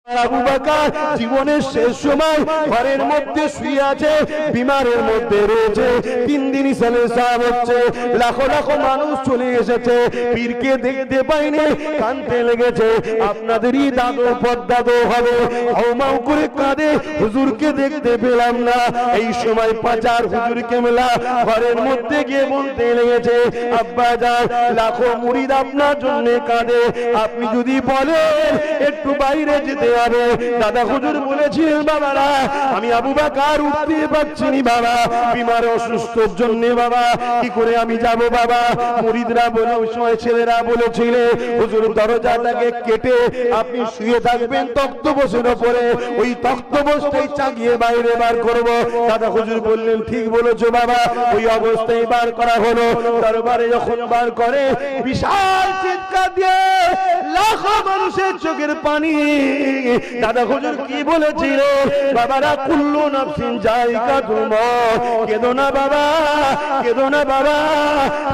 আবু বকর জীবনের শেষ সময় ঘরের মধ্যে শুয়ে আছে, বিমারের মধ্যে রয়েছে। 3 দিন সালেসাব হচ্ছে, লাখো লাখো মানুষ চলে এসেছে, পীরকে দেখতে পাইনি, কাঁদতে লেগেছে। আপনাদেরই দাদু পদ্দাদু হবে, হাউমাউ করে কাঁদে, হুজুরকে দেখতে পেলাম না। এই সময় পাচার হুজুর কেমলা ঘরের মধ্যে গিয়ে বলতে লেগেছে, আব্বা জান লাখো মুরিদ আপনার জন্য কাঁদে, আপনি যদি বলেন একটু বাইরে যেতে হবে। দাদা হুজুর বলেছিলেন, বাবারা আমি আবু বকর উঠতে পারছি না বাবা, বিমার অসুস্থর জন্য বাবা, কি করে আমি যাব বাবা। মুরিদরা বলে, ওই সময় ছেলেরা বলেছিল, হুজুর দরজাটাকে কেটে আপনি শুয়ে থাকবেন তক্তপোষের উপরে, ওই তক্তপোষটাই চাগিয়ে বাইরে বার করব। দাদা হুজুর বললেন, ঠিক বলেছো বাবা। ওই অবস্থায় বার করা হলো। দরবারে যখন বার করে, বিশাল চিৎকার দিয়ে লাখো মানুষের চোখের পানি। দাদা হুজুর কি বলেছিল, বাবারা কুল্লু নাফসিন যায়িকাতুল মউত, কেঁদো না বাবা, কেঁদো না বাবা,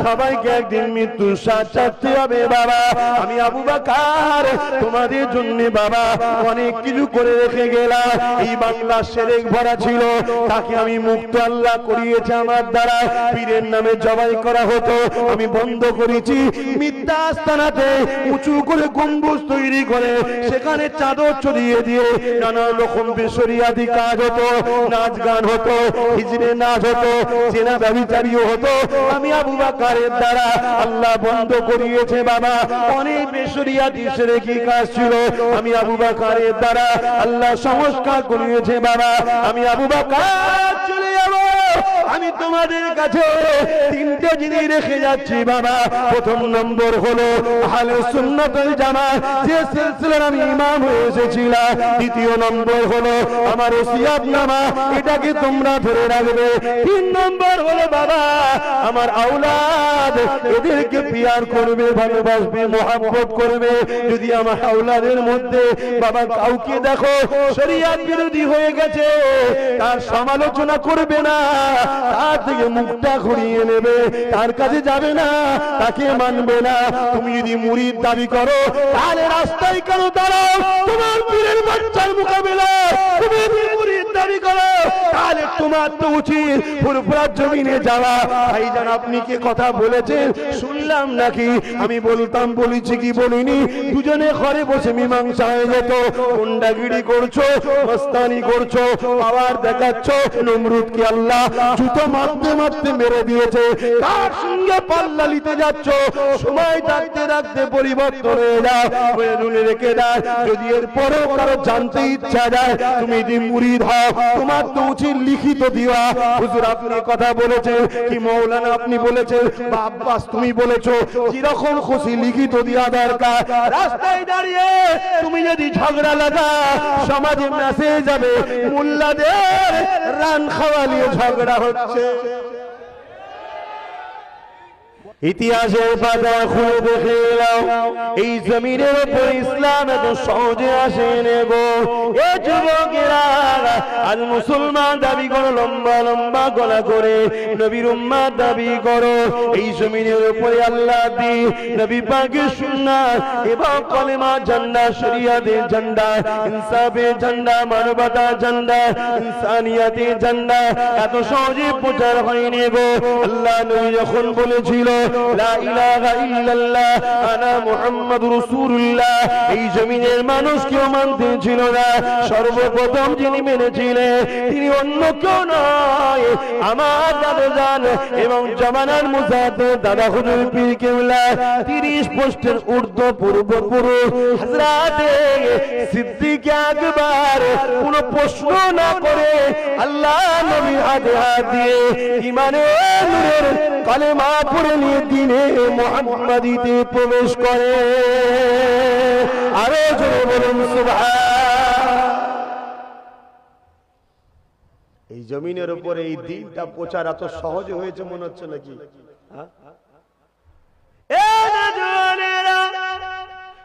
সবাইকে একদিন মৃত্যুর স্বাদ চাখতে হবে বাবা। আমি আবু বকর তোমাদের জন্য বাবা অনেক কিছু করে রেখে গেলাম। এই বাংলা শেরেক ভরা ছিল, তাকে আমি মুক্ত আল্লাহ করিয়েছে আমার দ্বারা। পীরের নামে জবাই করা হতো, আমি বন্ধ করেছি। মিথ্যা আস্তানাতে উঁচু করে গম্বুজ তৈরি করে সেখানে চাদর ছড়িয়ে দিয়ে নানা রকম বেশরিয়াদি কাজ হতো, নাচ গান হতো, হিজড়ে নাচ হতো, জেনা ব্যভিচারীও হতো। আমি আবু বকরের দ্বারা আল্লাহ বন্ধ করিয়েছে বাবা। অনেক বেশরিয়াদি শিরকি কাজ ছিল, আমি আবু বকরের দ্বারা আল্লাহ সংস্কার করিয়েছে বাবা। আমি আবু বকর চলে যাব। আমি তোমাদের কাছে 3টে জিনিস রেখে যাচ্ছি বাবা। প্রথম নম্বর হলো আহলে সুন্নাত ওয়াল জামাত, যে সিলসিলার আমি ইমাম হয়ে এসেছিলাম। দ্বিতীয় নম্বর হলো আমার ওসিয়তনামা, এটাকে তোমরা ধরে রাখবে। 3 নম্বর হলো বাবা আমার আওলাদ, এদেরকে পিয়ার করবে, ভালোবাসবে, মহব্বত করবে। যদি আমার আওলাদের মধ্যে বাবা কাউকে দেখো শরীয়ত বিরোধী হয়ে গেছে, তার সমালোচনা করবে না, তার থেকে মুখটা ঘুরিয়ে নেবে, তার কাছে যাবে না, তাকে মানবে না। তুমি যদি মুরিদ দাবি করো, তাহলে রাস্তায় কেন দাঁড়াও? তোমার পীরের বাচ্চার মোকাবিলা তুমি যদি মুরিদ দাবি করো, তাহলে তোমার তো উচিত ফুরফুরার জমিনে যাওয়া। ভাইজান আপনি কি কথা বলেছেন শুনলাম নাকি? আমি বলতাম, বলেছি কি বলিনি? দুজনে ঘরে বসে মীমাংসা হয়ে যেত। গুন্ডাগিরি করছো, মস্তানি করছো, পাওয়ার দেখাচ্ছ। নমরুদকে আল্লাহ জুতো মারতে মারতে মেরে দিয়েছে, তার সঙ্গে পাল্লা নিতে যাচ্ছ। সময় থাকতে থাকতে পরিবর্তন হয়ে যাও, বলে রেখে দাও। যদি এর পরেও কারো জানতে ইচ্ছা যায় তুমি যদি মুরিদ হও, তোমার তো উচিত লিখিত দিওয়া। হুজুর আপনি কথা বলেছেন কি, মৌলানা আপনি বলেছেন, বা আব্বাস তুমি বলেছো, যেরকম খুশি লিখিত দেওয়া দরকার। রাস্তায় দাঁড়িয়ে তুমি যদি ঝগড়া লাগা, সমাজে মেসেজ যাবে মোল্লাদের রান খাওয়ালিয়ে ঝগড়া হচ্ছে। ইতিহাসের পাতা খুলে দেখে নাও, এই জমিনের উপর ইসলাম এত সহজে আসেনি গো। এ যুবকেরা আজ মুসলমান দাবি করো, লম্বা লম্বা গলা করে নবীর উম্মত দাবি করো। এই জমিনের উপরে আল্লাহ দি নবী পাকের সুন্নাত এবং কলেমা ঝান্ডা, শরিয়াতের ঝান্ডা, ইনসাফের ঝান্ডা, মানবতার ঝান্ডা, ইনসানিয়াতের ঝান্ডা এত সহজে প্রচার হয়নি গো। আল্লাহ নবী যখন বলেছিল লা ইলাহা ইল্লাল্লাহ আনা মুহাম্মাদুর রাসূলুল্লাহ, এই জমিনের মানুষ কেউ মানতে ছিল না। সর্বপ্রথম যিনি মেনেছিলেন তিনি অন্য কেউ নয়, আমার দাদাজান এবং জামানার মুজাহিদ দাদা হুজুর পীর কেবলা 30 পোস্টের ঊর্ধ্ব পূর্বপুরুষ হযরতে সিদ্দিক আকবর কোনো প্রশ্ন না করে আল্লাহ নবীর হাতে হাত দিয়ে ঈমানের নূরের কালেমা পড়ে নিয়ে দিনে মুহাম্মাদিতে প্রবেশ করে। আরো জোরে বলুন সুবহান। এই জমিনের উপরে এই দিনটা প্রচার এত সহজে হয়েছে মনে হচ্ছে নাকি?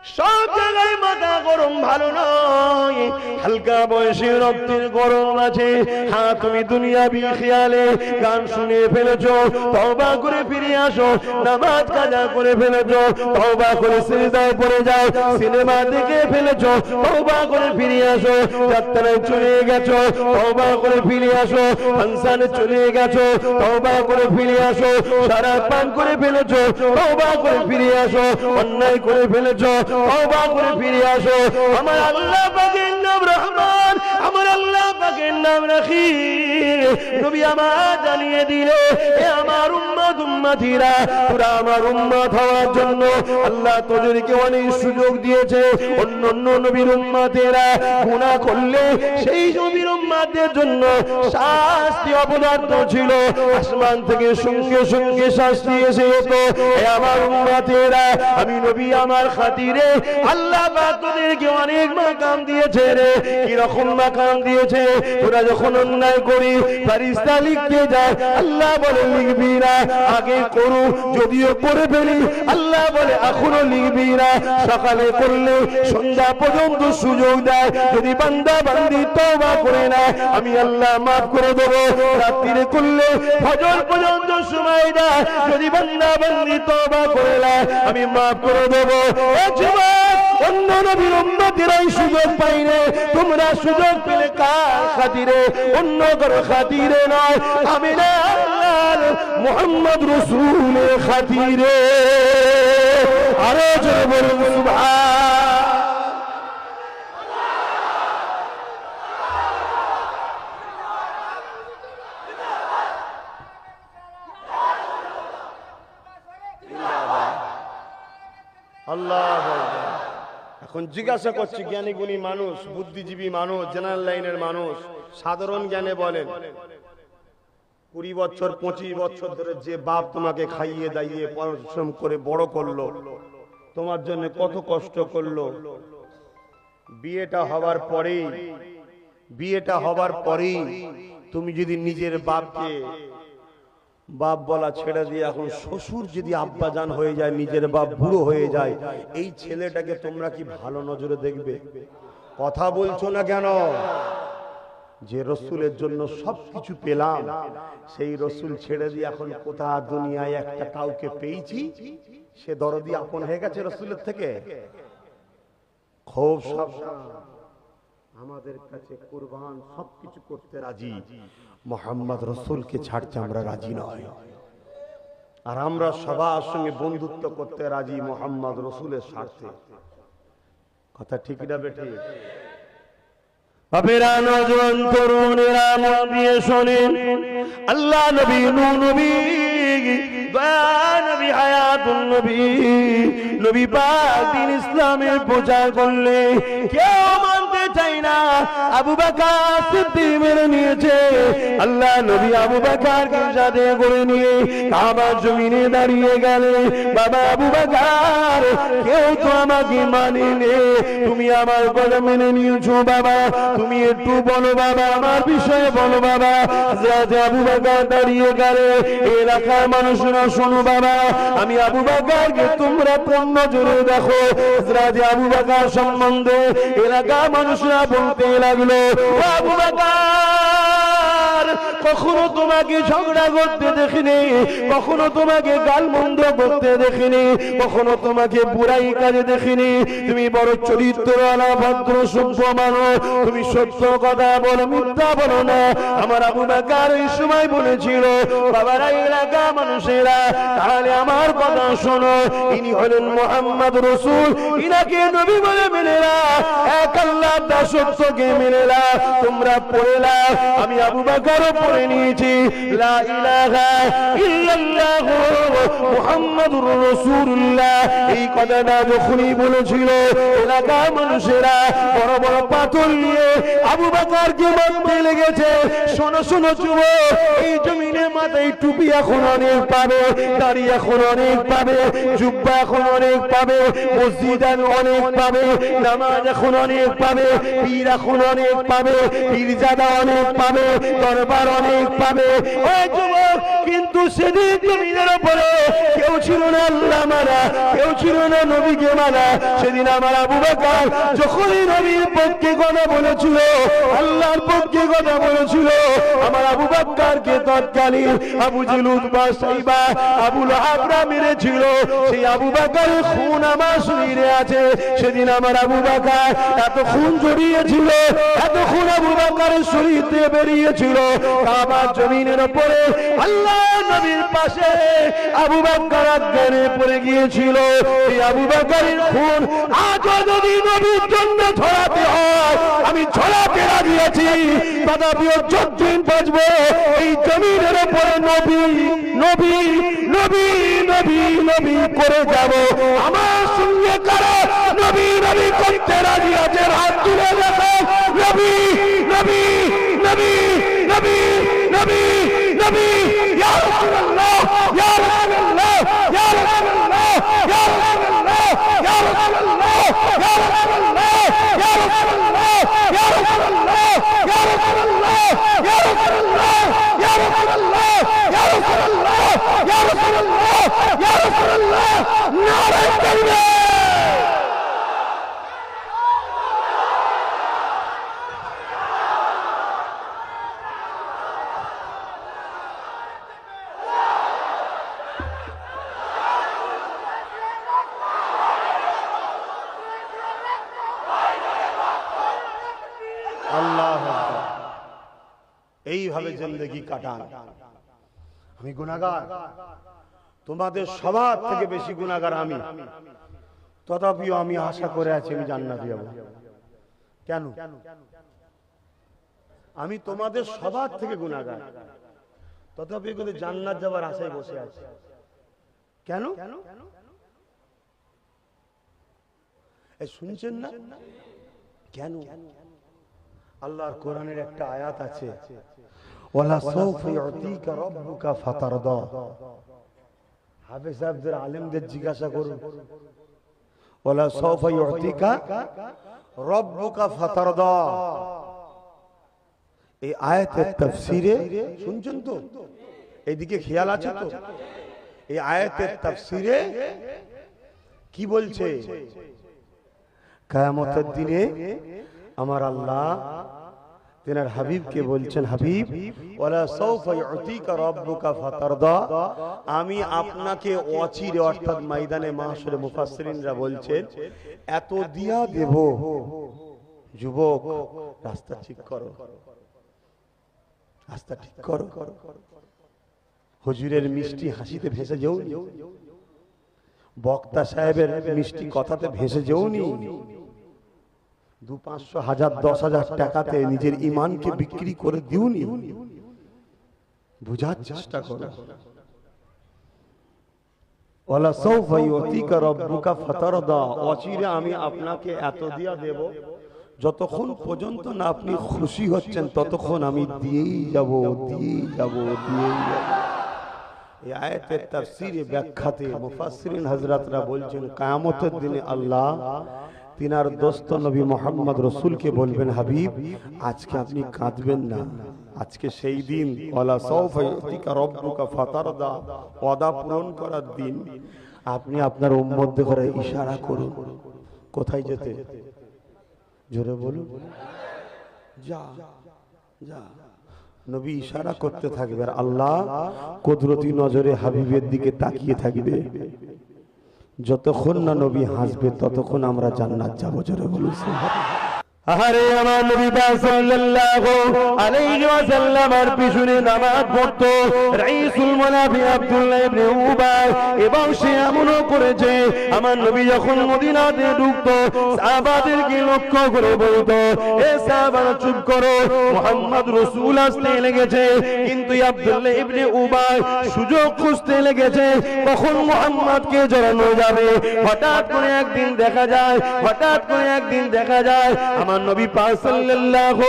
সব জায়গায় মাথা গরম ভালো নয়, হালকা বয়সে রক্তের গরম আছে। হ্যাঁ, তুমি দুনিয়াবি খেয়ালে গান শুনে ফেলেছো, তওবা করে ফিরে আসো। নামাজ কাজা করে ফেলেছো, তওবা করে সিজদায় পড়ে যাও। সিনেমা দেখে ফেলেছো, তওবা করে ফিরে আসো। যাত্রায় চলে গেছো, তওবা করে ফিরে আসো। ফাংশনে চলে গেছো, তওবা করে ফিরে আসো। শরাব পান করে ফেলেছো, তওবা করে ফিরে আসো। অন্যায় করে ফেলেছো, তওবা করে ফিরে আসো। আমার আল্লাহ পাকের নাম রহমান, আমার আল্লাহ পাকের নাম রহিম। নবী আমার জানিয়ে দিলে, এ আমার উম্মত উম্মতিরা, তোরা আমার উম্মত হওয়ার জন্য আল্লাহ তোদেরকে অনেক সুযোগ দিয়েছে। অন্য নবীর উম্মতেরা গুনাহ করলে সেই নবীর উম্মতদের জন্য শাস্তি অপদার্থ ছিল, আসমান থেকে সঙ্গে সঙ্গে শাস্তি এসে যেত। এ আমার উম্মতেরা, আমি নবী আমার খাতিরে আল্লাহ পাক তোদেরকে অনেক মাকাম দিয়েছে রে। কি রকম মাকাম দিয়েছে? তোরা যখন অন্যায় করি ফেরেশতা লিখতে যায়, আল্লাহ বলে লিখবি না, আগে করু, যদিও করে ফেলি আল্লাহ বলে এখনো লিখবি না। সকালে করলে সন্ধ্যা পর্যন্ত সুযোগ দেয়, যদি বান্দা বান্দি তওবা করে না আমি আল্লাহ মাফ করে দেবো। রাত্রিরে করলে ফজর পর্যন্ত সময় দেয়, যদি বান্দা বান্দি তওবা করে না আমি মাফ করে দেবো। অন্য নবীর উম্মতেরাই সুযোগ পাইনে, তোমরা সুযোগ পেলে কার খাতিরে? অন্য কারো খাতিরে নয়, আমি না আল্লাহর মুহাম্মদ রাসূলের খাতিরে। আরো জোরে বলুন সুবহান। আল্লাহু আকবার। এখন জিজ্ঞাসা করছি, জ্ঞানী গুণী মানুষ, বুদ্ধিজীবী মানুষ, জেনারেল লাইনের মানুষ, সাধারণ জ্ঞানে বলেন, 20 বছর 25 বছর ধরে যে বাপ তোমাকে খাইয়ে দাইয়ে পরিশ্রম করে বড় করলো, তোমার জন্য কত কষ্ট করলো, বিয়েটা হবার পরেই তুমি যদি নিজের বাপকে বাপ বলা ছেড়ে দিয়ে এখন শ্বশুর যদি আব্বাজান হয়ে যায়, নিজের বাপ বুড়ো হয়ে যায়, এই ছেলেটাকে তোমরা কি ভালো নজরে দেখবে? কথা বলছো না কেন? যে রসুলের জন্য সবকিছু পেলাম, সেই রসুল ছেড়ে দিয়ে এখন কোথা দুনিয়ায় একটা কাউকে পেয়েছি, সে দরদি আপন হয়ে গেছে রসুলের থেকে। খুব সাবধান, আমাদের কাছে কুরবান সবকিছু করতে রাজি, মোহাম্মদ রসুলকে ছাড়তে আমরা রাজি নয়। আর আমরা সবার সঙ্গে বন্ধুত্ব করতে রাজি মোহাম্মদ রসুলের স্বার্থে। কথা ঠিক না বেঠিক? বাপেরা, নওজোয়ান তরুণেরা মন দিয়ে শোনেন, আল্লাহ নবী, নূহ নবী, দয়া নবী, হায়াতুন নবী, নবী পাক দ্বীন ইসলামের প্রচার করলে কেউ মানতে চাই না। আবু বকর সিদ্দিক মেনে নিয়েছে। আল্লাহ নবী আবু বকরকে সাথে করে নিয়ে কাবার জমিনে দাঁড়িয়ে গেলেন। বাবা আবু বকর, কেউ তো আমাকে মানেনি, তুমি আমার কথা মেনে নিয়েছো বাবা, তুমি একটু বলো বাবা, আমার বিষয়ে বলো বাবা। হযরত আবু বকর দাঁড়িয়ে গেলে, এলাকার মানুষরা শোনো বাবা, আমি আবু বকরকে তোমরা কোন নজরে দেখো। হযরত আবু বকর সম্বন্ধে এলাকার মানুষরা বলতে লাগলো, আবু বকর, কখনো তোমাকে ঝগড়া করতে দেখিনি, কখনো তোমাকে গালমন্দ করতে দেখিনি, কখনো তোমাকে বুড়াই কাজে দেখিনি। তুমি বড় চরিত্রওয়ালা, ভদ্র সভ্য মানুষ, তুমি সত্য কথা বলো, মিথ্যা বলো না। আমার আবু বকর এই সময় বলেছিল, বাবারা, এলাকা মানুষেরা, তাহলে আমার কথা শোনো, ইনি হলেন মুহাম্মদ রাসূল, ইনাকে নবী বলে মেনে না, এক আল্লাহর দাসত্বকে মেনে না। তোমরা পড়ে না, আমি আবু বকরও পড়ে নিয়েছি, লা ইলাহা ইল্লাল্লাহ মুহাম্মাদুর রাসূলুল্লাহ। এই কথাটা যখনই বলেছিল, এলাকার মানুষেরা বড় বড় পাথর নিয়ে আবু বকরকে মারতে লেগেছে। শোনো শোনো যুবক, এই জমিনে মাথায় টুপি এখন অনেক পাবে, দাড়ি এখন অনেক পাবে, জুব্বা এখন অনেক পাবে, মসজিদ অনেক পাবে, নামাজ এখন অনেক পাবে, পীর এখন অনেক পাবে, পীরজাদা অনেক পাবে, দরবার অনেক পাবে। ওই যুবক, কিন্তু সেদিন জমিনের উপরে কেউ ছিল না আল্লাহ মারা, কেউ ছিল না নবীকে মারা। সেদিন আমার আবু বকর যখনই নবীর পক্ষে কথা বলেছিল, আল্লাহর পক্ষে কথা বলেছিল, আমার আবু বকরকে তৎকালীন আবু জেহেল, উতবা, সাইবা, আবু লাহাবরা মেরেছিল। সেই আবু বকরের খুন আমার শরীরে আছে। সেদিন আমার আবু বকর এত খুন জড়িয়েছিল, এত খুন আবু বকরের শরীর থেকে বেরিয়েছিল, কাবার জমিনের উপরে আল্লাহ নবীর পাশে আবু বকর অজ্ঞানে পড়ে গিয়েছিল। এই আবু বকরের খুন আজও যদি নবীর জন্য ছড়াতে হয়, আমি ছড়াতে রাজি আছি। তথাপিও যতদিন বাঁচবো এই জমিনের উপরে নবী নবী নবী নবী নবী করে যাব। আমার সঙ্গে কারা নবী নবী করতে রাজি আছে? হাত তুলে দেখো। নবী নবী নবী নবী নবী নবী, ইয়া রাসূলুল্লাহ, ইয়া রাসূলুল্লাহ, ইয়া রাসূলুল্লাহ, ইয়া রাসূলুল্লাহ, ইয়া রাসূলুল্লাহ, ইয়া রাসূলুল্লাহ, ইয়া রাসূলুল্লাহ, ইয়া রাসূলুল্লাহ, ইয়া রাসূলুল্লাহ, ইয়া রাসূলুল্লাহ, ইয়া রাসূলুল্লাহ, ইয়া রাসূলুল্লাহ, ইয়া রাসূলুল্লাহ, ইয়া রাসূলুল্লাহ, নারে তাকবীর। এইভাবে জিন্দেগি কাটান। আমি গুনাহগার, তোমাদের সবার থেকে বেশি গুনাহগার আমি। তথাপিও আমি আশা করে আছি আমি জান্নাতে যাব। কেন? আমি তোমাদের সবার থেকে গুনাহগার, তথাপিও কিন্তু জান্নাত যাবার আশায় বসে আছি। কেন? এই শুনছেন না? কেন? আল্লাহর কোরআনের একটা আয়াত আছে, ওয়ালা সাউফা ইউতিকা রাব্বুকা ফাতারদা। হাফেজ সাহেবদের আলেমদের জিজ্ঞাসা করুন, ওয়ালা সাউফা ইউতিকা রাব্বুকা ফাতারদা, এই আয়াতের তাফসীরে শুনছেন তো? এইদিকে খেয়াল আছে তো? এই আয়াতের তাফসীরে কি বলছে? কিয়ামতের দিনে আমার আল্লাহ তেনার হাবিবকে বলছেন, হাবিব, ওয়ালা সাউফা ইউতিকা রাব্বুকা ফাতারদা, আমি আপনাকে অচিরে, অর্থাৎ ময়দানে মাহশরে মুফাসসিরিনরা বলছেন এত দিয়া দেব। যুবক, রাস্তা ঠিক করো, রাস্তা ঠিক করো। হুজুরের মিষ্টি হাসিতে ভেসে যাওনি, বক্তা সাহেবের মিষ্টি কথাতে ভেসে যাওনি, 200, 500, 1000, 10,000 টাকাতে নিজের ঈমানকে বিক্রি করে দিওনি। বুঝার চেষ্টা করো। ওয়ালা সাউফা ইউতিকা রাব্বুকা ফাতারদা, অচিরে আমি আপনাকে এত দিয়া দেব, যতক্ষণ পর্যন্ত না আপনি খুশি হচ্ছেন ততক্ষণ আমি দিয়েই যাব, দিয়েই যাব, দিয়েই যাব। এই আয়াতের তাফসীরে ব্যাখ্যাতে মুফাসসিরিন হযরতরা বলছেন, কিয়ামতের দিনে আল্লাহ তিনার দোস্ত নবী মুহাম্মদ রাসূলকে বলবেন, হাবিব, আজকে আপনি কাঁদবেন না, আজকে সেই দিন, ওয়ালা সাউফা ইউতিকা রাব্বুকা ফাতারদা, ওয়াদা পূরণ করার দিন। আপনি আপনার উম্মতদের করে ইশারা করুন, কোথায় যেতে? জোরে বলুন, যা যা। নবী ইশারা করতে থাকবে, আর আল্লাহ কুদরতি নজরে হাবিবের দিকে তাকিয়ে থাকবে। যতক্ষণ না নবী হাসবে ততক্ষণ আমরা জান্নাত যাব। জোরে বলুন সুবহানাল্লাহ। আরে আমার নবী সাল্লাল্লাহু আলাইহি ওয়াসাল্লামের পিছনে নামাজ পড়তো রাইসুল মুনাফিক আব্দুল্লাহ ইবনে উবাই, এবং সে এমনও করেছে আমার নবী যখন মদিনাতে ঢুকতো সাহাবাদেরকে লক্ষ্য করে বলতো, এ সাহাবারা চুপ করো, মুহাম্মদ রাসূল আসতে লেগেছে। কিন্তু আব্দুল্লাহ ইবনে উবাই সুযোগ খুঁজতে লেগেছে কখন মুহাম্মদকে জড়ানো যাবে। হঠাৎ করে একদিন দেখা যায় আমার আমার নবী পাক সাল্লাল্লাহু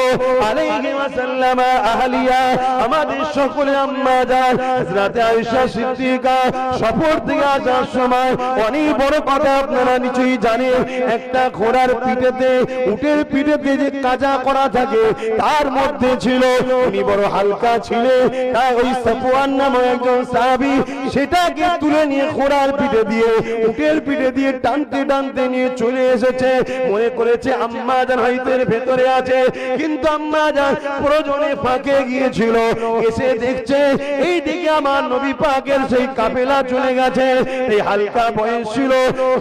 আলাইহি ওয়াসাল্লাম আহলিয়া আমাদের সকলে আম্মা জান হযরত আয়েশা সিদ্দিকা সফর থেকে আসার সময় অনেক বড় কথা আপনারা নিশ্চয়ই জানেন। একটা ঘোড়ার পিঠেতে উটের পিঠেতে যে কাজা করা থাকে তার মধ্যে ছিল, উনি বড় হালকা ছিলেন, তাই ওই সাফওয়ান নামক একজন সাহাবী সেটাকে তুলে নিয়ে ঘোড়ার পিঠে দিয়ে উটের পিঠে দিয়ে টানতে টানতে নিয়ে চলে এসেছে। মনে করেছে আম্মা জান হয়তো এর ভেতরে আছে, কিন্তু আম্মা জান প্রয়োজনে ফাঁকে গিয়েছিল। এসে দেখছে এই দিকে আমার নবী পাকের সেই কাফেলা চলে গেছে। এই হালকা বয়স ছিল,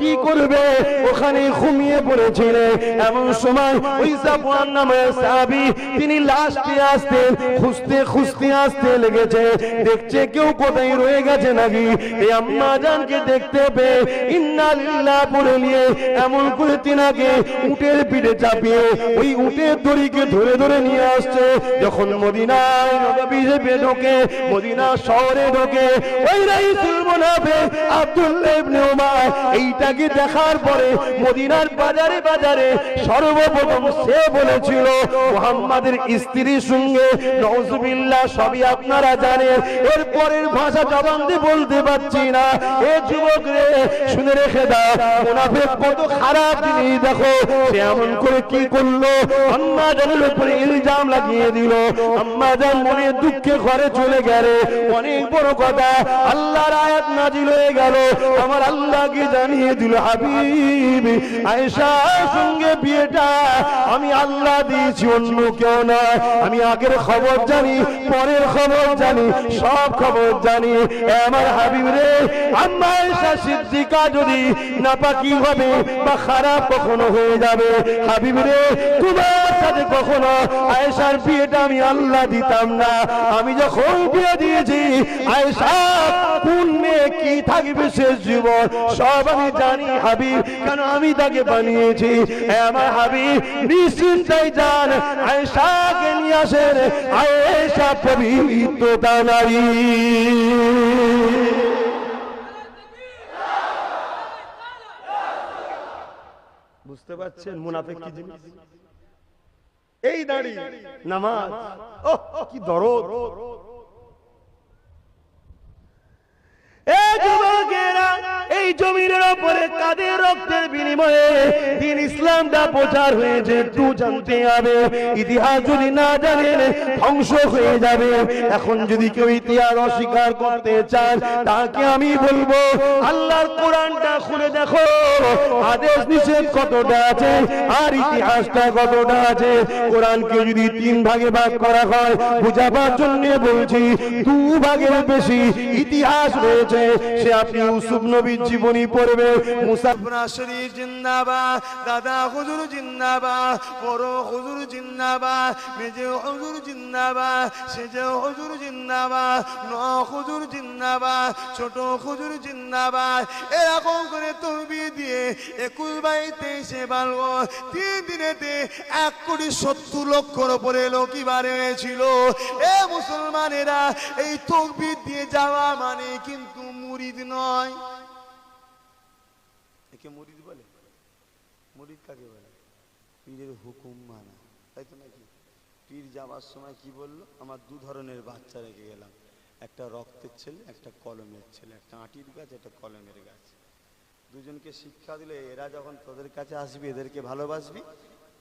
কি করবে, ওখানে ঘুমিয়ে পড়েছিলেন। এমন সময় ওই সাফওয়ান নামের সাহাবী তিনি লাস্টে আসতেন, খুঁজতে খুঁজতে আসতে লেগেছে, দেখছে কেউ কোথায় রয়ে গেছে নাকি। এই আম্মা জানকে দেখতে পেয়ে ইন্না লিল্লাহ বলে নিয়ে এমন করে তিনাকে উটের পিঠে চাপিয়ে ওই উটের দড়িকে ধরে ধরে নিয়ে আসছে। যখন মদিনায় নববী ঢোকে, মদিনা শহরে ঢোকে, ওই রাইসুল মুনাফিক আব্দুল্লাহ ইবনে উমার এইটাকে দেখার পরে মদিনার বাজারে বাজারে সর্বপ্রথম সে বলেছিল মুহাম্মাদের স্ত্রীর সঙ্গে নাউজুবিল্লাহ, সবই আপনারা জানেন। এর পরের ভাষা জবান দিয়ে বলতে পারছি না। এ যুবক রে, শুনে রেখে দাও, মুনাফিক কত খারাপ জিনিস দেখো। সে এমন করে কি করলো, আম্মা জানের উপরে ইলজাম লাগিয়ে দিল। আম্মা জান মনে দুঃখে ঘরে চলে গেল। অনেক বড় কথা, আল্লাহর আয়াত নাজিল হয়ে গেল। আমার আল্লাহকে জানিয়ে দিল, হাবিব আয়েশার সঙ্গে বিয়েটা আমি আল্লাহ দিয়েছি, অন্য কেউ নয়। আমি আগের খবর জানি, পরের খবর জানি, সব খবর জানি। আমার হাবিব রে, আম্মা আয়েশা সিদ্দিকা যদি নাপাকি হবে বা খারাপ কখনো হয়ে যাবে, হাবিব রে তোমার সাথে কখনো আয়েশার বিয়েটা আমি আল্লাহ দিতাম না। আমি যখন বিয়ে দিয়েছি আয়েশা কোন মেয়ে কি থাকবে শেষ জীবন সব আমি জানি হাবিব, কেন আমি তাকে বানিয়েছি। আমার হাবিব নিশ্চিন্তায় যান, আয়েশাকে নিয়ে আসেন। আয়েশা পবিত্রতা নারী। বুঝতে পারছেন মুনাফিক কি জিনিস? এই দাড়ি, নামাজ, ওহ কি দরদ। এই জমিনের উপরে কাদের রক্তের বিনিময়ে দিন ইসলামটা প্রচার হয়েছে একটু জানতে হবে। ইতিহাস যদি না জানেন ধ্বংস হয়ে যাবে। এখন যদি কেউ ইতিহাস অস্বীকার করতে চান, তাকে আমি বলবো আল্লাহর কোরআনটা খুলে দেখো, আদেশ নিষেধ কতটা আছে আর ইতিহাসটা কতটা আছে। কোরআনকে যদি 3 ভাগে ভাগ করা হয়, বুঝাবার জন্য বলছি 2 ভাগের বেশি ইতিহাস রয়েছে। সে আপনি ইউসুফ নবীর জীবনী পড়বে, মুসা শরীফ জিন্দাবাদ, দাদা হুজুর জিন্দাবাদ, বড় হুজুর জিন্দাবাদ, মেজে হুজুর জিন্দাবাদ, সেজে হুজুর জিন্দাবাদ, ন হুজুর জিন্দাবাদ, ছোট হুজুর জিন্দাবাদ। এরকম করে তকবীর দিয়ে 21/23 বালগো 3 দিনেতে 1,70,00,000 উপরে লোক ইবারে হয়েছিল। এ মুসলমানেরা, এই তকবীর দিয়ে যাওয়া মানে কিন্তু মুরিদ নয়। একে মুরিদ বলে? মুরিদ কাকে বলে? পীরের হুকুম মানা, তাই তো নাকি? পীর যাওয়ার সময় কি বললো? আমার 2 ধরনের বাচ্চা রেখে গেলাম, একটা রক্তের ছেলে, একটা কলমের ছেলে, একটা আটির গাছ, একটা কলমের গাছ। দুজনকে শিক্ষা দিলে এরা যখন তোদের কাছে আসবি এদেরকে ভালোবাসবি,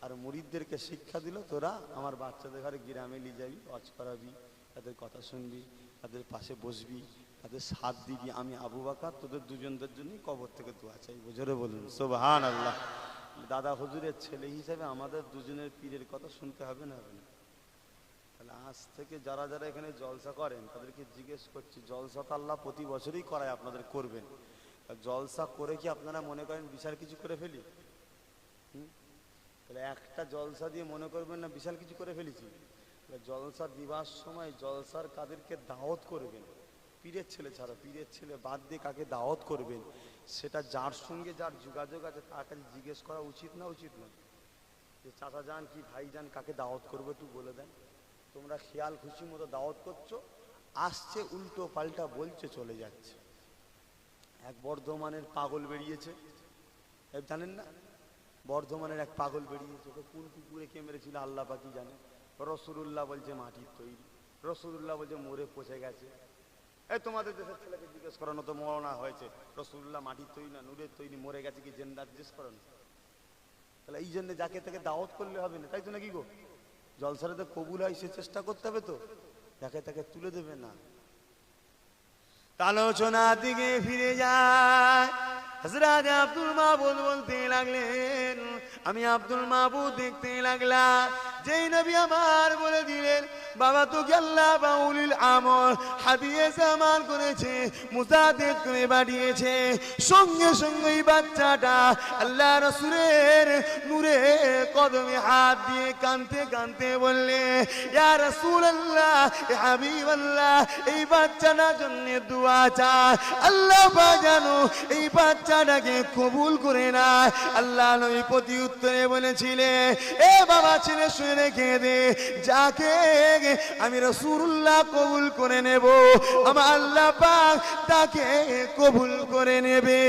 আর মুরিদদেরকে শিক্ষা দিল তোরা আমার বাচ্চাদের ঘরে গ্রামে নিয়ে যাবি, ওয়াজ করাবি, তাদের কথা শুনবি, তাদের পাশে বসবি, তাদের সাথ দিবি। আমি আবু বকর তোদের দুজনদের জন্যই কবর থেকে দোয়া চাইবো। জোরে বলুন সুবহানাল্লাহ। দাদা হুজুরের ছেলে হিসেবে আমাদের দুজনের পীরের কথা শুনতে হবে না? হবে না? তাহলে আজ থেকে যারা যারা এখানে জলসা করেন তাদেরকে জিজ্ঞেস করছি, জলসা তো আল্লাহ প্রতি বছরই করায়, আপনাদের করবেন। জলসা করে কি আপনারা মনে করেন বিশাল কিছু করে ফেলি? তাহলে একটা জলসা দিয়ে মনে করবেন না বিশাল কিছু করে ফেলেছি। জলসা দিবার সময় জলসার কাদেরকে দাওয়াত করবেন, পীরের ছেলে ছাড়া, পীরের ছেলে বাদ দিয়ে কাকে দাওয়াত করবেন, সেটা যার সঙ্গে যার যোগাযোগ আছে তার কাছে জিজ্ঞেস করা উচিত না? উচিত না? যে চাচা যান কি ভাই যান কাকে দাওয়াত করবে একটু বলে দেন। তোমরা খেয়াল খুশি মতো দাওয়াত করছো, আসছে উল্টো পাল্টা বলছে চলে যাচ্ছে। এক বর্ধমানের পাগল বেরিয়েছে, জানেন না? বর্ধমানের এক পাগল বেরিয়েছে, ওকে কোন কুকুরে কে মেরেছিল আল্লাহ পাকি জানে। রসুলুল্লাহ বলছে মাটির তৈরি, রসুলুল্লাহ বলছে মরে পচে গেছে। এই তোমাদের দেশের ছেলেকে জিজ্ঞেস করানো তো মরনা হয়েছে, রসুলুল্লাহ মাটির তৈরি না নূরের তৈরি, মরে গেছে কি জেন্দা, জিজ্ঞেস করানো। তাহলে এই জন্য যাকে তাকে দাওয়াত করলে হবে না, তাই তো নাকি গো? জলসারে কবুল হয় সে চেষ্টা করতে হবে তো, যাকে তাকে তুলে দেবে না। আলোচনার দিকে ফিরে যায়। হযরত আব্দুল মাবুদ বলতে লাগলেন, আমি আব্দুল মাবুদ দেখতে লাগলাম যেই নবী আমার বলে দিলেন বাবা তোকে আল্লাহ বাউলিল আমল হাদিয়ে জামান করেছে, মুজাদ্দিদ করে পাঠিয়েছে। সঙ্গে সঙ্গে এই বাচ্চাটা আল্লাহ রাসূলের নূরে কদমে হাত দিয়ে কাঁদতে কাঁদতে বললে, ইয়া রাসূলুল্লাহ, ইয়া হাবিবাল্লাহ, এই বাচ্চাটার জন্য দোয়া চায়, আল্লাহ পাক যেন এই বাচ্চাটাকে কবুল করে না। আল্লাহ নবী প্রতি উত্তরে বলেছিলেন, এ বাবা ছেলে শুনে রেখে দে, যাকে আমি রাসূলুল্লাহ কবুল করে নেব আমার আল্লাহ পাক তাকে কবুল করে নেবে।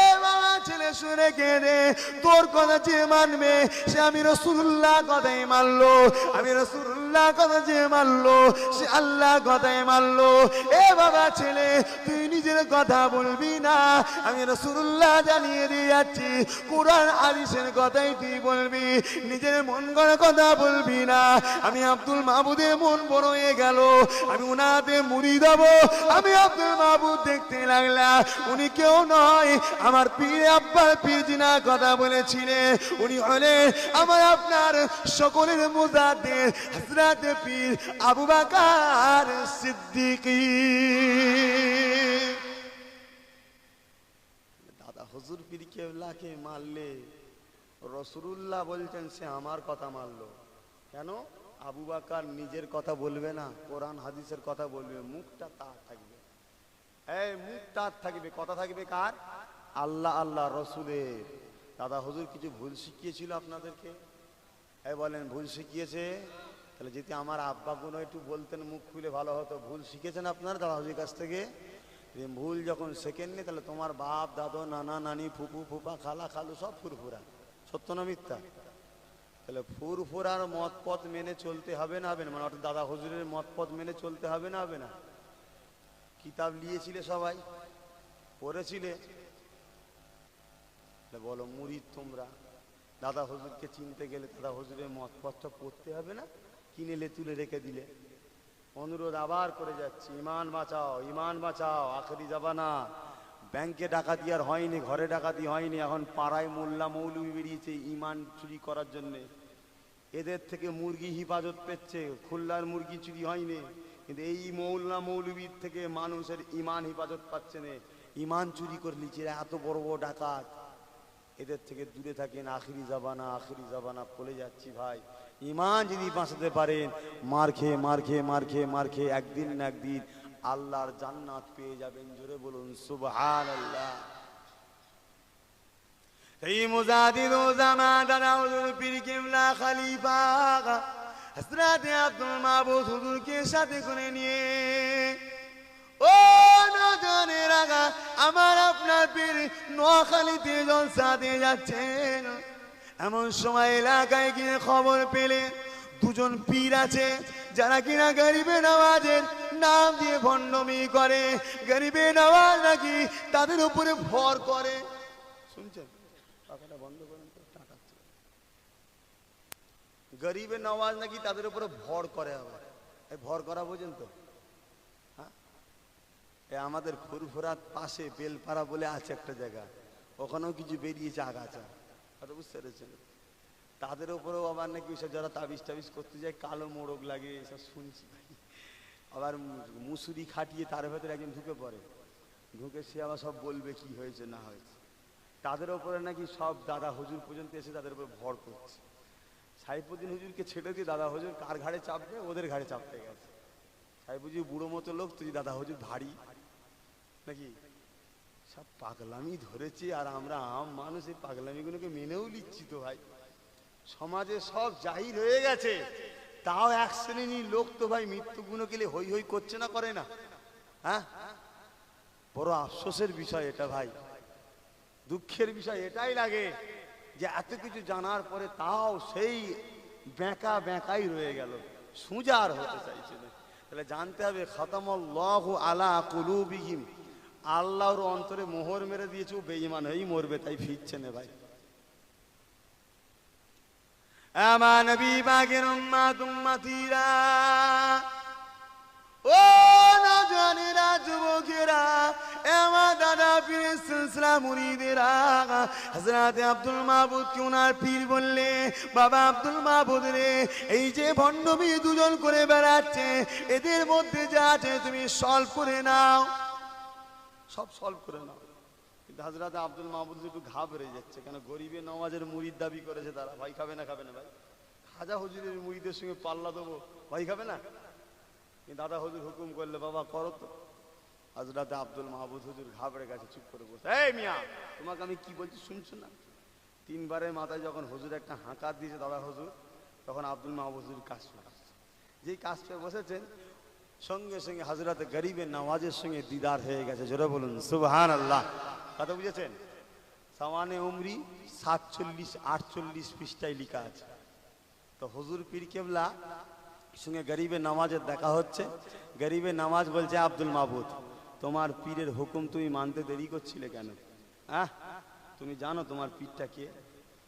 এ বাবা ছেলে শুনে কেঁদে, তোর কথা যে মানবে সে আমি রাসূলুল্লাহ কথাই মানলো, আমি রাসূলুল্লাহ কথা যে মানলো সে আল্লাহ কথাই মানলো। এ বাবা ছেলে তুই নিজের কথা বলবি না, আমি রাসূলুল্লাহ জানিয়ে দিয়ে যাচ্ছি কোরআন হাদিসের কথাই তুই বলবি, নিজের মন গড়া কথা বলবি না। আমি আব্দুল মাবুদের মন বড় হয়ে গেল, আমি উনাতে মুরিদ হব। আমি আব্দুল মাবুদ দেখতে লাগলাম উনি কেউ নয়, আমার পীর আব্বার পীর জিনা কথা বলেছিলেন, উনি হলেন আমার আপনার সকলের মুজাদ্দিদ হযরত পীর আবু বকর সিদ্দিক। দাদা হুজুর পীর কেবলাকে মারলে রাসূলুল্লাহ বলছেন সে আমার কথা মানলো কেন? আবু বকর নিজের কথা বলবে না, কোরআন হাদিসের কথা বলবে, মুখটা তার থাকবে, এই মুখ তার থাকবে, কথা থাকবে কার? আল্লাহ আল্লাহ রসুলের। দাদা হুজুর কিছু ভুল শিখিয়েছিল আপনাদেরকে, এই বলেন ভুল শিখিয়েছে? তাহলে যদি আমার আব্বা গুলো একটু বলতেন মুখ খুলে ভালো হতো। ভুল শিখেছেন আপনারা দাদা হুজুরের কাছ থেকে? ভুল যখন শেখেননি তাহলে তোমার বাপ দাদু নানা নানি ফুপু ফুপা খালা খালু সব ফুরফুরা, সত্য না মিথ্যা? তাহলে ফুরফুরার মত পথ মেনে চলতে হবে না হবে না? মানে অর্থাৎ দাদা হুজুরের মত পথ মেনে চলতে হবে না হবে না? কিতাব নিয়েছিলে সবাই, পড়েছিলে, বলো মুরিদ তোমরা, দাদা হুজুরকে চিনতে গেলে দাদা হুজুরের মত পথটা পড়তে হবে না? কিনেলে তুলে রেখে দিলে। অনুরোধ আবার করে যাচ্ছি, ইমান বাঁচাও, ইমান বাঁচাও, আখেরি জামানা। ব্যাংকে ডাকাতি আর হয়নি, ঘরে ডাকাতি হয়নি, এখন পাড়ায় মোল্লা মৌলবি বেরিয়েছে ইমান চুরি করার জন্য। এদের থেকে মুরগি হিফাজত পেচ্ছে, খুলনার মুরগি চুরি হয়নি, কিন্তু এই মোল্লা মৌলবীর থেকে মানুষের ইমান হিফাজত পাচ্ছে না। ইমান চুরি করে লিখছে এত বড় বড় ডাকাত, এদের থেকে দূরে থাকেন। আখিরি জাবানা, আখিরি জাবানা বলে যাচ্ছি ভাই, ইমান যদি বাঁচাতে পারেন, মার খেয়ে মার খেয়ে মার খেয়ে মার খেয়ে একদিন না একদিন আল্লাহর জান্নাত পেয়ে যাবেন। জোরে বলুন সুবহানাল্লাহ। এই মুজাদ্দিদ ও জামান দাদা হুজুর পীর কিবলা খলিফা হযরত আব্দুল মাবুদ হুজুরকে সাথে করে নিয়ে ও নজনের আগা আমার আপনার পীর নোয়াখালীতে জলসা দিয়ে যাচ্ছেন। এমন সময় এলাকায় গিয়ে খবর পেলে দুজন পীর আছে যারা কিনা গরিবে নওয়াজের নাম দিয়ে ভণ্ডমি করে, গরিবে নওয়াজ নাকি তাদের উপরে ভর করে। শুনছেন? কথাটা বন্ধ করেন তো, টাটাচ্ছে। গরিবে নওয়াজ নাকি তাদের উপরে ভর করে। আবার এই ভর করা বোঝেন তো? হ্যাঁ, আমাদের ফুরফুরার পাশে বেলপাড়া বলে আছে একটা জায়গা, ওখানেও কিছু বেরিয়েছে আগাছা, কথা বুঝতে পেরেছেন? তাদের উপরেও আবার নাকি ওইসব যারা তাবিজ টাবিজ করতে যায় কালো মোড়ক লাগে, এসব শুনছি। আবার মুসুরি খাটিয়ে তার ভেতরে একজন ঢুকে পড়ে, ঢুকে সে আবার সব বলবে কি হয়েছে না হয়েছে। তাদের উপরে নাকি সব দাদা হুজুর পর্যন্ত এসে তাদের উপরে ভর করছে। সাইফুদ্দিন হুজুরকে ছেড়ে দিয়ে দাদা হুজুর কার ঘাড়ে চাপবে? ওদের ঘাড়ে চাপতে গেছে। সাইফুদ্দিন বুড়ো মতো লোক, তুই দাদা হুজুর ভারী নাকি? সব পাগলামি ধরেছি, আর আমরা আম মানুষ এই পাগলামিগুলোকে মেনেও নিচ্ছি তো ভাই। সমাজে সব জাহির হয়ে গেছে, তাও এক শ্রেণীর লোক তো ভাই মৃত্যুগুলো গেলে হই হই করছে না, করে না? হ্যাঁ, বড় আফসোসের বিষয় এটা ভাই। দুঃখের বিষয় এটাই লাগে যে এত কিছু জানার পরে তাও সেই বেঁকা বেঁকাই রয়ে গেল, সুজার হতে চাইছে না। তাহলে জানতে হবে খতামাল্লাহু আলা কুলুবিহিম, আল্লাহর অন্তরে মোহর মেরে দিয়েছে, ও বেঈমান হয়েই মরবে, তাই ফিরছে না ভাই। আমার নবী পাকের উম্মত উম্মতিরা, ও নওজওয়ানেরা, যুবকেরা, আমার দাদা পীরের সিলসিলা মুরিদেরা, হযরত আব্দুল মাহবুদ কে ওনার পীর বললে, বাবা আব্দুল মাহবুদ রে, এই যে ভণ্ডবী দুজন করে বেড়াচ্ছে, এদের মধ্যে যা আছে তুমি সলভ করে নাও, সব সলভ করে নাও। কিন্তু হযরত আব্দুল মাহবুদ একটু ঘাবড়ে যাচ্ছে, কেন গরিবে নওয়াজের মুরিদ দাবি করেছে তারা। ভাই খাবে না, খাবে না ভাই? খাজা হুজুরের মুরিদের সঙ্গে পাল্লা দেবো, ভাই খাবে না? কিন্তু দাদা হুজুর হুকুম করলে, বাবা করো তো। হযরত আব্দুল মাহবুদ হুজুর ঘাবড়ে গেছে, চুপ করে বসে। এই মিয়া, তোমাকে আমি কি বলছি শুনছো না? তিনবারের মাথায় যখন হুজুর একটা হাঁকা দিয়েছে দাদা হুজুর, তখন আব্দুল মাহবুদ হুজুর কাজ করে আসছে। যেই কাজ পেয়ে বসেছেন, সঙ্গে সঙ্গে হযরত গরিবের নওয়াজের সঙ্গে দিদার হয়ে গেছে। জোরে বলুন সুবহানাল্লাহ। কথা বুঝেছেন? সাওয়ানে উমরি 47-48 পৃষ্ঠায় লেখা আছে। তো হুজুর পীর কেবলা সঙ্গে গরিবের নামাজের দেখা হচ্ছে। গরিবের নামাজ বলছে, আব্দুল মাহবুদ, তোমার পীরের হুকুম তুমি মানতে দেরি করছিলে কেন? হ্যাঁ, তুমি জানো তোমার পীরটা কে?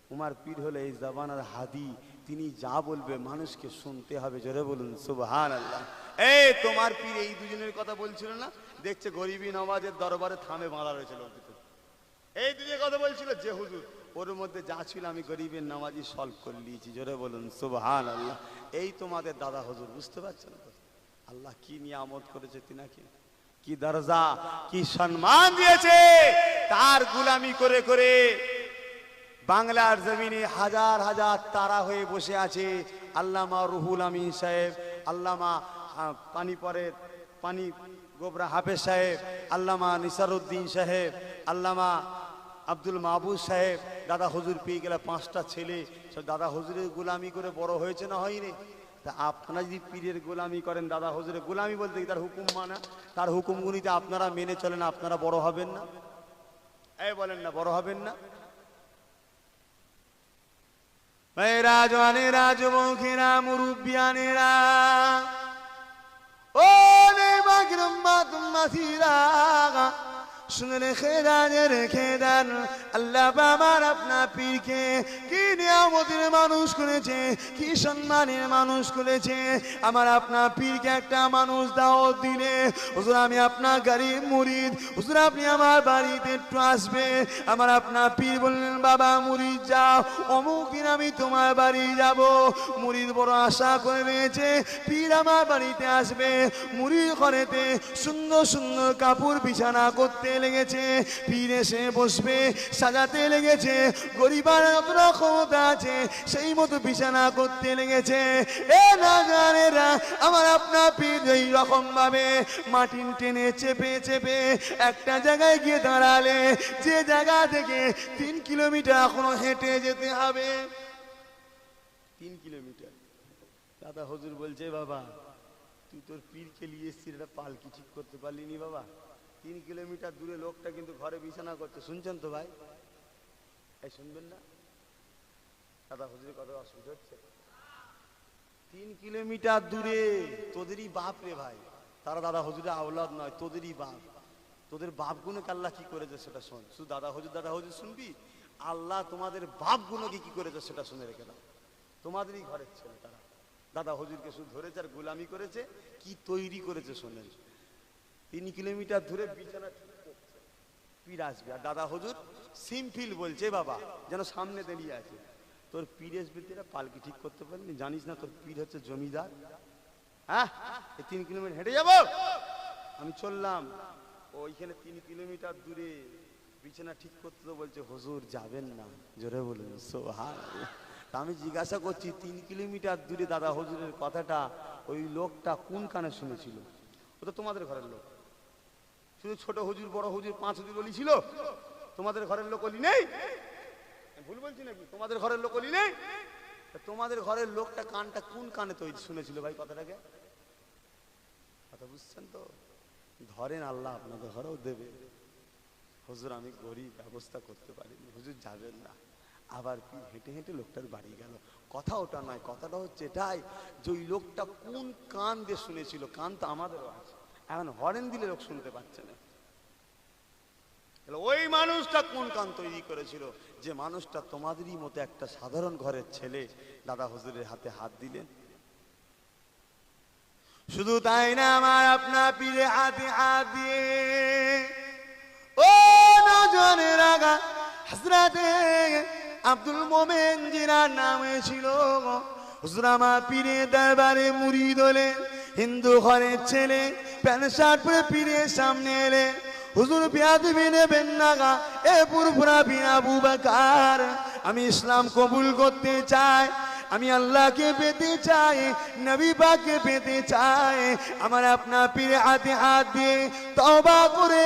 তোমার পীর হলো এই জাবানার হাদি, তিনি যা বলবে মানুষকে শুনতে হবে। জোরে বলুন সুবহানাল্লাহ। এই তোমার পীর এই দুজনের কথা বলছিল না? দেখছে গরিবী নামাজের দরবারে থামে বাঁধা রয়েছে লোক দুটো, এই দুজনের কথা বলছিল। যে হুজুর, ওর মধ্যে যা ছিল আমি গরিবের নামাজি সলভ করে নিয়েছি। জোরে বলুন সুবহানাল্লাহ। এই তোমাদের দাদা হুজুর, বুঝতে পারছেন তো আল্লাহ কি নিয়ামত করেছে তিনাকে, কি দরজা, কি সম্মান দিয়েছে। তার গুলামি করে করে বাংলার জমিনে হাজার হাজার তারা হয়ে বসে আছে। আল্লামা রুহুল আমিন সাহেব, আল্লামা পানি গোবরা হাফেজ সাহেব, আল্লামা নিসারউদ্দিন সাহেব, আল্লামা আব্দুল মাহবুব সাহেব, দাদা হুজুর পেয়ে গেলে 5টা ছেলে, সব দাদা হুজুরের গোলামি করে বড় হয়েছে না হয়নি? তা আপনারা যদি পীরের গোলামি করেন, দাদা হুজুরের গোলামি বলতে কি তার হুকুম মানা, তার হুকুমগুলিতে আপনারা মেনে চলেন, আপনারা বড় হবেন না? এই বলেন না, বড় হবেন না? রাজওয়ানেরা, যুবকেরা, মুরব্বিয়ানেরা, ও নেবাগের উম্মত উম্মতিরা, শুনে রেখে দেন, আল্লাহ আমার আপনার পীরকে কি নিয়ামতের মানুষ করেছে, কি সম্মানের মানুষ করেছে। আমার আপনার পীরকে একটা মানুষ দাওয়াত দিলে, হুজুর আমি আপনার গরিব মুরিদ, হুজুর আপনি আমার বাড়িতে একটু আসবে। আমার আপনার পীর বললেন, বাবা মুরিদ যাও, অমুক দিন আমি তোমার বাড়ি যাব। মুরিদ বড় আশা করে রয়েছে, পীর আমার বাড়িতে আসবে। মুরিদ ঘরেতে সুন্দর সুন্দর কাপড় বিছানা করতে লেগেছে, পীর এসে বসবে, সাজাতে লেগেছে, গরিবার যতটা ক্ষমতা আছে সেই মতো বিছানা করতে লেগেছে। এ না জানেরা, আমার আপনার পীর এই রকম ভাবে মাটি টেনে চেপে চেপে একটা জায়গায় গিয়ে দাঁড়ালে, যে জায়গা থেকে 3 কিলোমিটার এখনো হেঁটে যেতে হবে। 3 কিলোমিটার। দাদা হুজুর বলছে, বাবা তুই তোর পীরকে নিয়ে এসছিস, এটা পালকি ঠিক করতে পারলিনি বাবা। 3 কিলোমিটার দূরে লোকটা কিন্তু ঘরে বিছানা করছে, শুনছেন তো ভাই? এই শুনবেন না? দাদা হুজুরের কথা অসুবিধা হচ্ছে? 3 কিলোমিটার দূরে তোদেরই বাপ রে ভাই, তারা দাদা হুজুরের আওলাদ নয়, তোদেরই বাপ। তোদের বাপগুলোকে আল্লাহ কি করেছে সেটা শোন। শুধু দাদা হুজুর শুনবি, আল্লাহ তোমাদের বাপগুলোকে কি করেছে সেটা শুনে রেখে দাও। তোমাদেরই ঘরের ছেলে তারা। দাদা হুজুরকে শুধু ধরেছে আর গোলামি করেছে, কি তৈরি করেছে শোনেন। 3 কিলোমিটার দূরে বিছানা ঠিক করছে, পীর আসবে। আর দাদা হুজুর সিম্পল বলছে, বাবা যেন সামনে দাঁড়িয়ে আছে, তোর পীর আসবে, তোরা পালকি ঠিক করতে পারলি? জানিস না তোর পীর হচ্ছে জমিদার? হ্যাঁ, এই 3 কিলোমিটার হেঁটে যাবো? আমি চললাম ওইখানে 3 কিলোমিটার দূরে বিছানা ঠিক করতে, তো বলছে হুজুর যাবেন না। জোরে বলুন সুবহানাল্লাহ। আমি জিজ্ঞাসা করছি, 3 কিলোমিটার দূরে দাদা হুজুরের কথাটা ওই লোকটা কোন কানে শুনেছিল? ও তো তোমাদের ঘরের লোক। শুধু ছোট হুজুর, বড় হুজুর, 5 হুজুর বলি ছিল, তোমাদের ঘরের লোক বলি নেই? ভুল বলছি নাকি? তোমাদের ঘরের লোক বলি নেই? তোমাদের ঘরের লোকটা কানটা কোন কানে তো শুনেছিল ভাই কথাটাকে? কথা বুঝছেন তো? ধরেন, আল্লাহ আপনাদের ঘরেও দেবে। হুজুর আমি গরিব, ব্যবস্থা করতে পারিনি। হুজুর যাবেন না। আবার পীর হেঁটে হেঁটে লোকটার বাড়ি গেল। কথা ওটা নয়, কথাটা হচ্ছে এটাই যে ওই লোকটা কোন কান দিয়ে শুনেছিল। কান তো আমাদেরও আছে, এখন হরেন দিলে লোক শুনতে পাচ্ছে না। ওই মানুষটা কোন কান তৈরি করেছিল যে মানুষটা তোমাদেরই মতো একটা সাধারণ ঘরের ছেলে দাদা হুজুরের হাতে হাত দিলেন। শুধু তাই না, আমার আপনার পীরে হাতে হাত দিয়ে ও নজরের আগা হযরতে আব্দুল মোমেন জিনার নামে ছিল। হুজুর আমার পীরে দরবারে মুরিদ হলেন, হিন্দু ঘরের ছেলে, প্যান্ট শার্ট পরে পীরের সামনে এলেন। হুজুর বেয়াদবি নেবেন না গা, এ পুরপুরা বিন আবু বকর, আমি ইসলাম কবুল করতে চাই, আমি আল্লাহকে পেতে চাই, নবী পাককে পেতে চাই। আমার আপনার পীরে হাতে হাত দিয়ে তওবা করে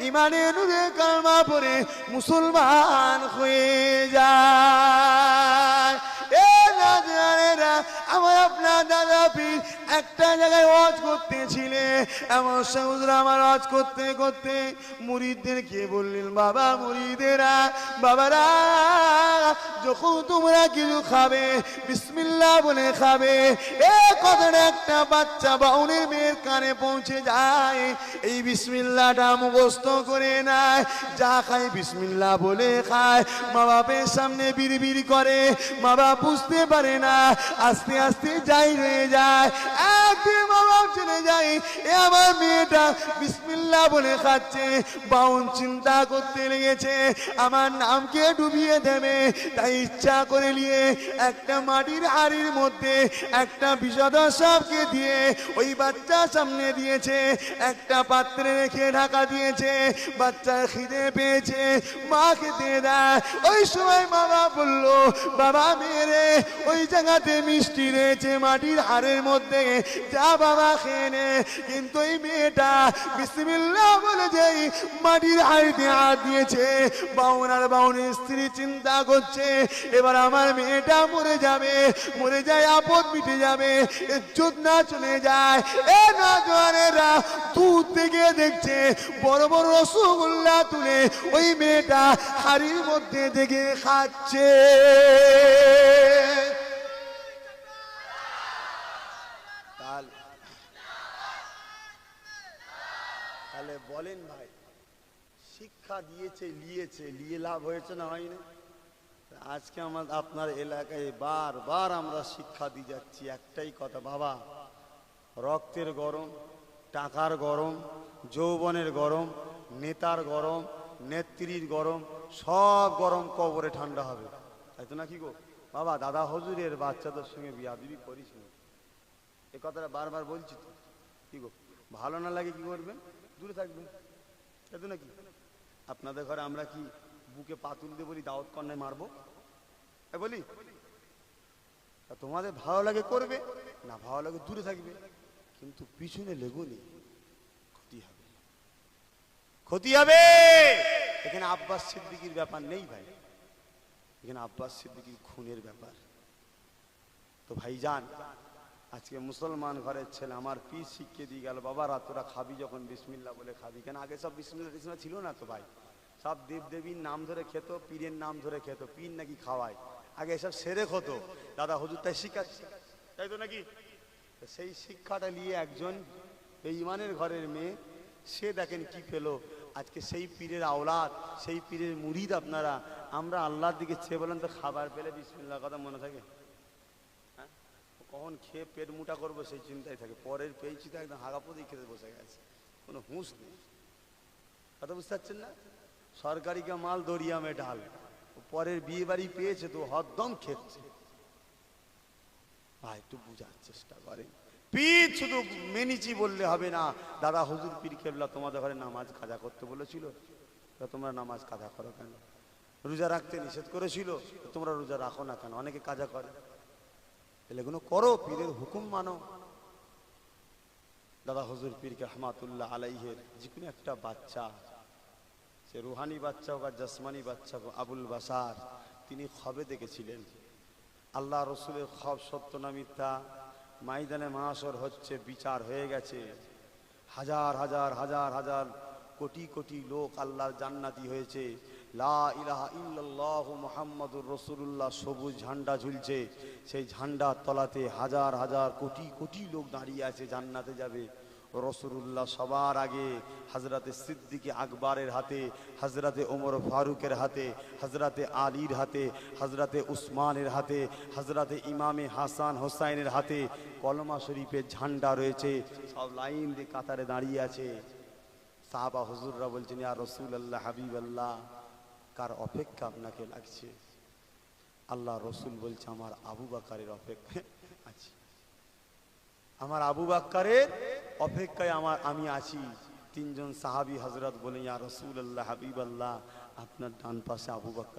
ইমানে নূরে কালমা পড়ে মুসলমান হয়ে যায়। এ নাজারেরা, আমার আপনার দাদা পীর একটা জায়গায় ওয়াজ করতেছিলে, এমন হুজুর আমার ওয়াজ করতে করতে মুরিদদেরকে বললেন, বাবা মুরিদেরা, বাবারা, যখন তোমরা কিছু খাবে বিসমিল্লাহ বলে খাবে। এ কথাটা একটা বাচ্চা বাউনের মেয়ের কানে পৌঁছে যায়, এই বিসমিল্লাহটা মুখস্থ করে নেয়, যা খায় বিসমিল্লাহ বলে খায়। মা বাপের সামনে বিড়বিড় করে, মা বাপ বুঝতে পারে না, আস্তে আস্তে যাই হয়ে যায়। একদিন মা বাপ চলে যায়, এ আমার মেয়েটা বিসমিল্লাহ বলে খাচ্ছে। বাউন চিন্তা করতে লেগেছে আমার নামকে ডুবিয়ে দেবে, তাই ইচ্ছা করে নিয়ে একটা মাটির হাড়ির মধ্যে একটা বিষধর সাপকে দিয়ে ওই বাচ্চার সামনে দিয়েছে, একটা পাত্রে রেখে ঢাকা দিয়েছে। বাচ্চার খিদে পেয়েছে, মা খেতে দেয়। ওই সময় বাবা বলল, বাবা মেরে ওই জায়গাতে মিষ্টি রয়েছে মাটির হাড়ের মধ্যে, যা বাবা খেয়ে নে। কিন্তু এই মেয়েটা বিসমিল্লাহ বলে যেই মাটির হাড়িতে হাত দিয়েছে, বাউন আর বাউনের স্ত্রী চিন্তা করছে এবার আমার মেয়েটা মরে যাবে, মরে যায় আপদ মিটে যাবে, ইজ্জত না চলে যায়। এ নজরেরা দূর থেকে দেখছে বড় বড় রসগোল্লা তুলে ওই মেয়েটা হাড়ির মধ্যে থেকে খাচ্ছে। তাহলে বলেন ভাই, শিক্ষা দিয়েছে, নিয়ে লাভ হয়েছে না হয়নি? আজকে আপনার এলাকায় বারবার আমরা শিক্ষা দিয়ে যাচ্ছি একটাই কথা, বাবা রক্তের গরম, টাকার গরম, যৌবনের গরম, নেতার গরম, নেত্রীর গরম, সব গরম কবরে ঠান্ডা হবে, তাই তো নাকি গো বাবা? দাদা হুজুরের বাচ্চাদের সঙ্গে বিয়াদবি করিস না, এ কথাটা বারবার বলছি তো। কি গো, ভালো না লাগে কি করবেন? দূরে থাকবেন, তাই তো নাকি? আপনাদের ঘরে আমরা কি বুকে পাতুল দিয়ে বলি দাওয়াত কন্যায় মারবো? বলি তোমাদের ভালো লাগে করবে, না ভালো লাগে দূরে থাকবে, কিন্তু পিছনে লেগুনি, ক্ষতি হবে, ক্ষতি হবে। এখানে আব্বাস সিদ্দিকীর ব্যাপার নেই ভাই, এখানে আব্বাস সিদ্দিকীর খুনের ব্যাপার। তো ভাইজান, আজকে মুসলমান ঘরের ছেলে আমার পীর শিখিয়ে দিয়ে গেল, বাবারা তোরা খাবি যখন বিসমিল্লাহ বলে খাবি। কেন আগে সব বিসমিল্লাহ টিসমিল্লাহ ছিল না তো ভাই, সব দেবদেবীর নাম ধরে খেত, পীরের নাম ধরে খেত, পীর নাকি খাওয়ায়, আগে এসব সেরে হতো। দাদা হুজুর তাই শিখাচ্ছে, তাই তো নাকি? সেই শিক্ষাটা নিয়ে একজন বেঈমানের ঘরের মেয়ে, সে দেখেন কি পেলো, আজকে সেই পীরের আওলাদ, সেই পীরের মুরিদ আপনারা। আমরা আল্লাহর দিকে চেয়ে বলেন তো খাবার পেলে বিসমিল্লাহর কথা মনে থাকে? হ্যাঁ, কখন খেয়ে পেট মোটা করবো সেই চিন্তায় থাকে, পরের পেয়েছি তো একদম হাগাপোতেই খেতে বসে গেছে, কোনো হুঁশ নেই। কথা বুঝতে পারছেন না? সরকারি কা মাল দরিয়া মে ঢাল, পরের বিয়ে বাড়ি পেয়েছে তো হরদম খেচ্ছে। ভাই একটু বুঝার চেষ্টা করেন, পীর শুধু মেনিচি বললে হবে না। দাদা হুজুর পীর কেবলা তোমাদের ঘরে নামাজ কাজা করতে বলেছিল, তোমরা নামাজ কাজা করো কেন? রোজা রাখতে নিষেধ করেছিল, তোমরা রোজা রাখো না কেন? অনেকে কাজা করে, এগুলো করো, পীরের হুকুম মানো। দাদা হুজুর পীরকে রহমাতুল্লাহ আলাইহের যে কোনো একটা বাচ্চা, সে রুহানি বাচ্চা হোক আর জসমানি বাচ্চা হোক, আবুল বাসার, তিনি খবে দেখেছিলেন আল্লাহ রসুলের খব সত্য না মিথ্যা, ময়দানে মাহশর হচ্ছে, বিচার হয়ে গেছে, হাজার হাজার হাজার হাজার কোটি কোটি লোক আল্লাহর জান্নাতি হয়েছে। লা ইলাহা ইল্লাল্লাহু মুহাম্মাদুর রাসূলুল্লাহ সবুজ ঝান্ডা ঝুলছে, সেই ঝান্ডার তলাতে হাজার হাজার কোটি কোটি লোক দাঁড়িয়ে আছে, জান্নাতে যাবে। রাসূলুল্লাহ সবার আগে হযরতে সিদ্দিকে আকবরের হাতে, হযরতে ওমর ফারুকের হাতে, হযরতে আলীর হাতে, হযরতে উসমানের হাতে, হযরতে ইমামে হাসান হোসাইনের হাতে কলমা শরীফের ঝান্ডা রয়েছে। সব লাইন দিয়ে কাতারে দাঁড়িয়ে আছে। সাহাবা হুজুররা বলছেন, ইয়া রাসূলুল্লাহ হাবিবাল্লাহ, কার অপেক্ষা আপনাকে লাগছে? আল্লাহ রসুল বলছে, আমার আবু বকরের অপেক্ষা আছি, আমার আবু বকরের অপেক্ষায় আমি আছি। তিনজন সাহাবী হযরত বলেন, ইয়া রাসূলুল্লাহ হাবিবাল্লাহ, আপনার ডান পাশে আবু বকর।